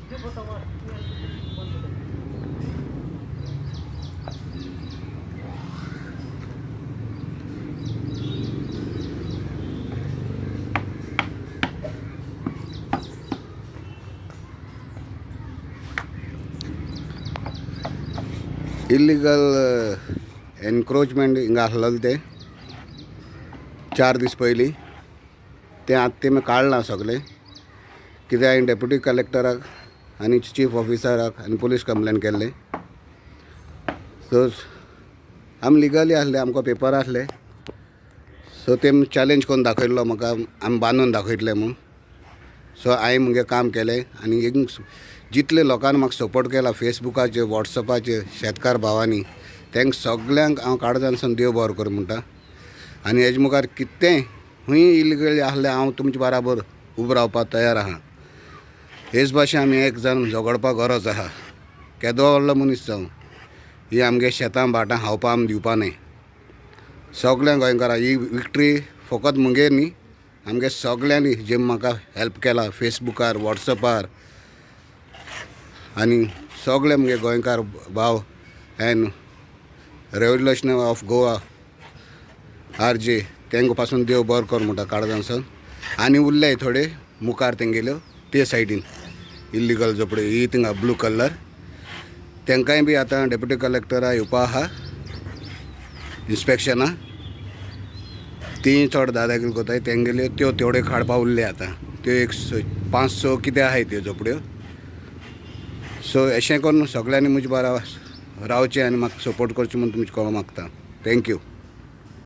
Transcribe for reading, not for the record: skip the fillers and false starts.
Illegal encroachment हिंगा आसलेले ते 4 दीस पयलीं ते आतां तेमी काडलां सगळें कित्याक हांवें डेप्युटी कलेक्टराक आनी चीफ ऑफिसराक आनी पुलीस कंप्लेन केल्ले. सो आमी लिगली आसले, आमकां पेपर आसले. सो तेमी चॅलेंज करून दाखयल्लो म्हाका आमी बांदून दाखयतले म्हूण. सो हांवें मुगे काम केलें आनी जितले लोकांनी म्हाका सपोर्ट केला फेसबुकाचेर वॉट्सॅपाचेर शेतकार भावांनी तांकां सगल्यांक हांव काळजानसून देव बरो करूं म्हणटा. आनी हेजे मुखार कितेंय खूंय इलिगली आसलें हांव तुमचे बराबर उबो रावपाक तयार आहा. हेच भाशेन आमी एक जण झगडपाक गरज आहा. केदो व्हडलो मनीस जावं ही आमगे शेतां भाटां खावपा आमी दिवपा न्हय. सगळ्या गोंयकारांक ही विक्ट्री फकत मुगेर न्ही, आमगे सगळ्यांनी जे म्हाका हेल्प केला फेसबुकार वॉट्सॅपार आनी सगळे मुगे गोंयकार भाव an revolution of Goa RJ तेंका पासून देव बरो कर म्हणटा काळजानसून. आनी उरले थोडे मुखार तेंगेल्यो ते सायडीन इल्लीगल झोपड्यो ही थिंगा ब्लू कलर तेंकांय बी आतां डेप्युटी कलेक्टरा येवपा आहा इन्स्पेक्शना. ती चड दादागिरी कोताय तेंगेल्यो त्यो तेवढे काडपा उरले आतां. त्यो एक 5-6 कितें आहाय त्यो झोपड्यो. सो अशें करून सगळ्यांनी म्हजे बारा रावचें आनी म्हाका सपोर्ट करचें म्हूण तुमचे कळोवंक मागता. थँक्यू.